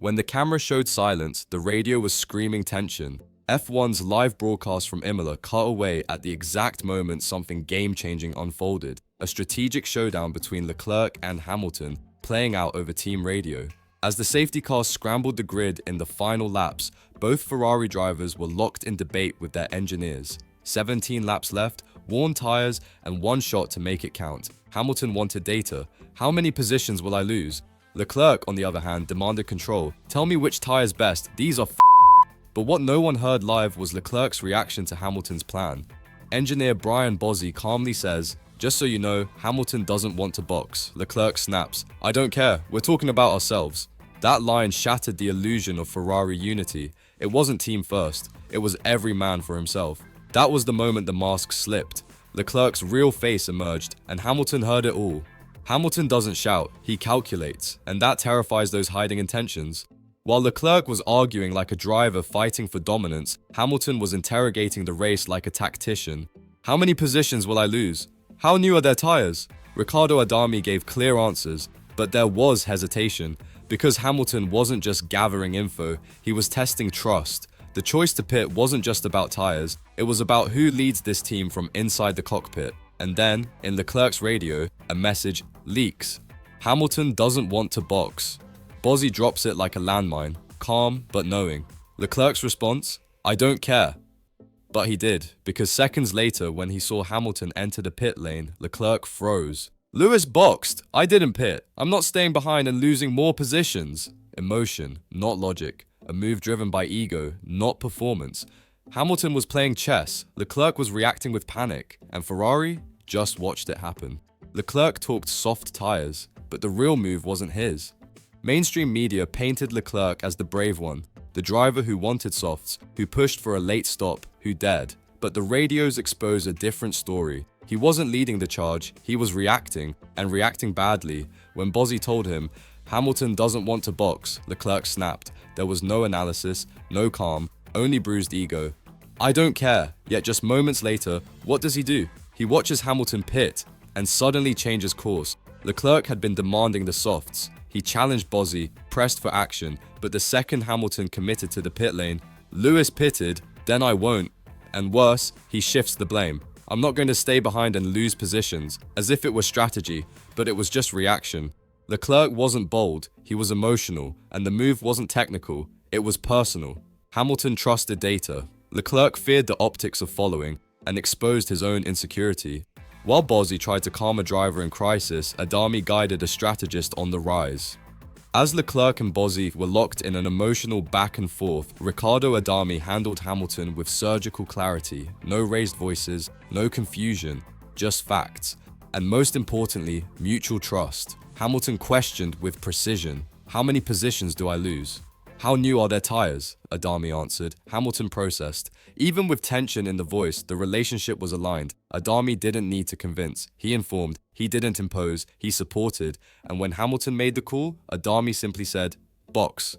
When the camera showed silence, the radio was screaming tension. F1's live broadcast from Imola cut away at the exact moment something game-changing unfolded, a strategic showdown between Leclerc and Hamilton playing out over team radio. As the safety cars scrambled the grid in the final laps, both Ferrari drivers were locked in debate with their engineers. 17 laps left, worn tires, and one shot to make it count. Hamilton wanted data. How many positions will I lose? Leclerc, on the other hand, demanded control. Tell me which tire's best, these are But what no one heard live was Leclerc's reaction to Hamilton's plan. Engineer Brian Bozzi calmly says, "Just so you know, Hamilton doesn't want to box." Leclerc snaps, "I don't care, we're talking about ourselves." That line shattered the illusion of Ferrari unity. It wasn't team first, it was every man for himself. That was the moment the mask slipped. Leclerc's real face emerged, and Hamilton heard it all. Hamilton doesn't shout, he calculates, and that terrifies those hiding intentions. While Leclerc was arguing like a driver fighting for dominance, Hamilton was interrogating the race like a tactician. How many positions will I lose? How new are their tires? Riccardo Adami gave clear answers, but there was hesitation, because Hamilton wasn't just gathering info, he was testing trust. The choice to pit wasn't just about tires, it was about who leads this team from inside the cockpit. And then, in Leclerc's radio, a message leaks. Hamilton doesn't want to box. Bozzi drops it like a landmine, calm but knowing. Leclerc's response? I don't care. But he did, because seconds later when he saw Hamilton enter the pit lane, Leclerc froze. Lewis boxed. I didn't pit. I'm not staying behind and losing more positions. Emotion, not logic. A move driven by ego, not performance. Hamilton was playing chess, Leclerc was reacting with panic, and Ferrari just watched it happen. Leclerc talked soft tires, but the real move wasn't his. Mainstream media painted Leclerc as the brave one, the driver who wanted softs, who pushed for a late stop, who dared. But the radios expose a different story. He wasn't leading the charge, he was reacting, and reacting badly. When Bozzi told him, Hamilton doesn't want to box, Leclerc snapped. There was no analysis, no calm, only bruised ego. I don't care. Yet just moments later, what does he do? He watches Hamilton pit, and suddenly changes course. Leclerc had been demanding the softs. He challenged Bozzi, pressed for action, but the second Hamilton committed to the pit lane, Lewis pitted, then I won't. And worse, he shifts the blame. I'm not going to stay behind and lose positions, as if it was strategy, but it was just reaction. Leclerc wasn't bold, he was emotional, and the move wasn't technical, it was personal. Hamilton trusted data. Leclerc feared the optics of following, and exposed his own insecurity. While Bozzi tried to calm a driver in crisis, Adami guided a strategist on the rise. As Leclerc and Bozzi were locked in an emotional back and forth, Riccardo Adami handled Hamilton with surgical clarity, no raised voices, no confusion, just facts. And most importantly, mutual trust. Hamilton questioned with precision, how many positions do I lose? How new are their tires? Adami answered. Hamilton processed. Even with tension in the voice, the relationship was aligned. Adami didn't need to convince. He informed. He didn't impose. He supported. And when Hamilton made the call, Adami simply said, box.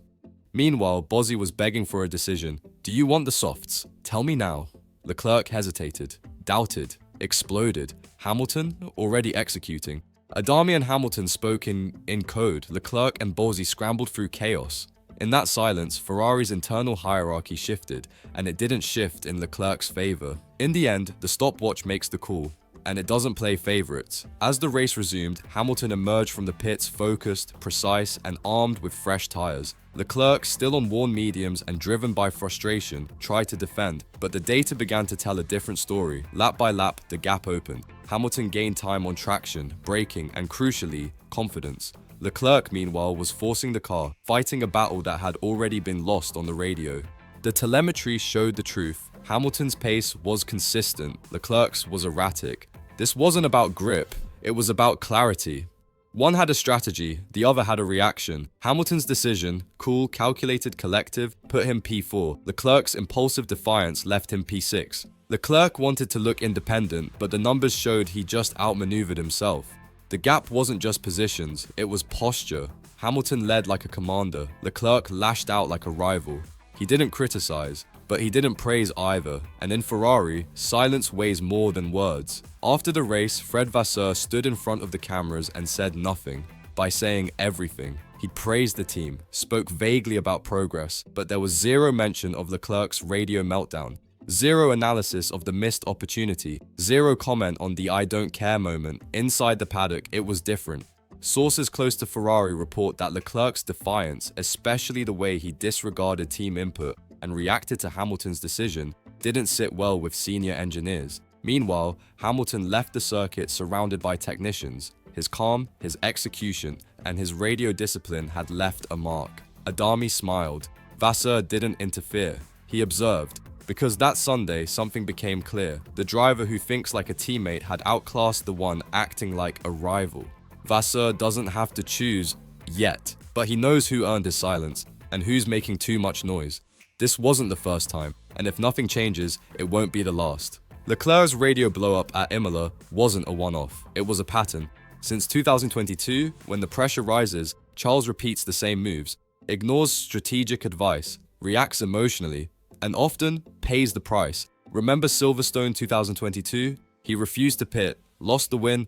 Meanwhile, Bozzi was begging for a decision. Do you want the softs? Tell me now. Leclerc hesitated, doubted, exploded. Hamilton already executing. Adami and Hamilton spoke in code. Leclerc and Bozzi scrambled through chaos. In that silence, Ferrari's internal hierarchy shifted, and it didn't shift in Leclerc's favor. In the end, the stopwatch makes the call, and it doesn't play favorites. As the race resumed, Hamilton emerged from the pits focused, precise, and armed with fresh tires. Leclerc, still on worn mediums and driven by frustration, tried to defend, but the data began to tell a different story. Lap by lap, the gap opened. Hamilton gained time on traction, braking, and crucially, confidence. Leclerc, meanwhile, was forcing the car, fighting a battle that had already been lost on the radio. The telemetry showed the truth. Hamilton's pace was consistent, Leclerc's was erratic. This wasn't about grip, it was about clarity. One had a strategy, the other had a reaction. Hamilton's decision, cool, calculated, collective, put him P4. Leclerc's impulsive defiance left him P6. Leclerc wanted to look independent, but the numbers showed he just outmaneuvered himself. The gap wasn't just positions, it was posture. Hamilton led like a commander, Leclerc lashed out like a rival. He didn't criticize, but he didn't praise either, and in Ferrari, silence weighs more than words. After the race, Fred Vasseur stood in front of the cameras and said nothing, by saying everything. He praised the team, spoke vaguely about progress, but there was zero mention of Leclerc's radio meltdown. Zero analysis of the missed opportunity, zero comment on the "I don't care" moment. Inside the paddock, it was different. Sources close to Ferrari report that Leclerc's defiance, especially the way he disregarded team input and reacted to Hamilton's decision, didn't sit well with senior engineers. Meanwhile, Hamilton left the circuit surrounded by technicians. His calm, his execution, and his radio discipline had left a mark. Adami smiled. Vasseur didn't interfere. He observed. Because that Sunday, something became clear. The driver who thinks like a teammate had outclassed the one acting like a rival. Vasseur doesn't have to choose yet, but he knows who earned his silence and who's making too much noise. This wasn't the first time, and if nothing changes, it won't be the last. Leclerc's radio blow-up at Imola wasn't a one-off, it was a pattern. Since 2022, when the pressure rises, Charles repeats the same moves, ignores strategic advice, reacts emotionally, and often pays the price. Remember Silverstone 2022? He refused to pit, lost the win.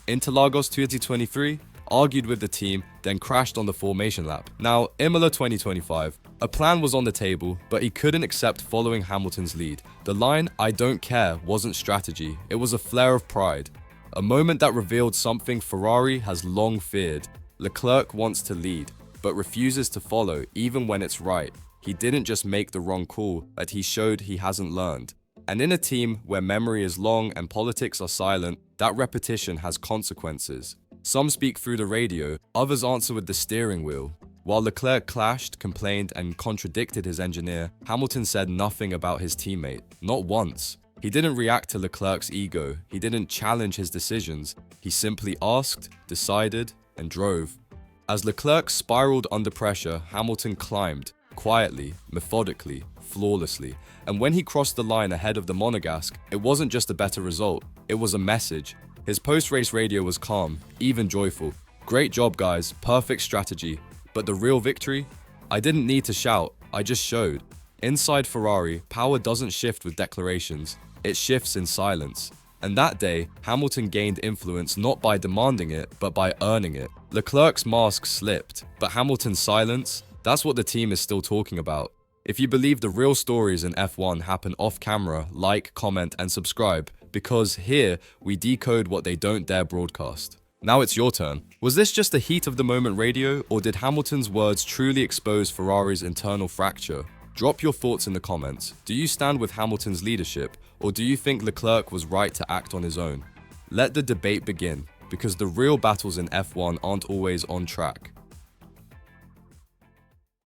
Interlagos 2023, argued with the team, then crashed on the formation lap. Now, Imola 2025, a plan was on the table, but he couldn't accept following Hamilton's lead. The line, "I don't care," wasn't strategy, it was a flare of pride. A moment that revealed something Ferrari has long feared. Leclerc wants to lead, but refuses to follow even when it's right. He didn't just make the wrong call, but he showed he hasn't learned. And in a team where memory is long and politics are silent, that repetition has consequences. Some speak through the radio, others answer with the steering wheel. While Leclerc clashed, complained, and contradicted his engineer, Hamilton said nothing about his teammate, not once. He didn't react to Leclerc's ego, he didn't challenge his decisions, he simply asked, decided, and drove. As Leclerc spiraled under pressure, Hamilton climbed, quietly, methodically, flawlessly. And when he crossed the line ahead of the Monegasque, it wasn't just a better result, it was a message. His post-race radio was calm, even joyful. "Great job, guys, perfect strategy. But the real victory? I didn't need to shout, I just showed." Inside Ferrari, power doesn't shift with declarations, it shifts in silence. And that day, Hamilton gained influence not by demanding it, but by earning it. Leclerc's mask slipped, but Hamilton's silence? That's what the team is still talking about. If you believe the real stories in F1 happen off camera, like, comment, and subscribe, because here we decode what they don't dare broadcast. Now it's your turn. Was this just a heat of the moment radio, or did Hamilton's words truly expose Ferrari's internal fracture? Drop your thoughts in the comments. Do you stand with Hamilton's leadership, or do you think Leclerc was right to act on his own? Let the debate begin, because the real battles in F1 aren't always on track.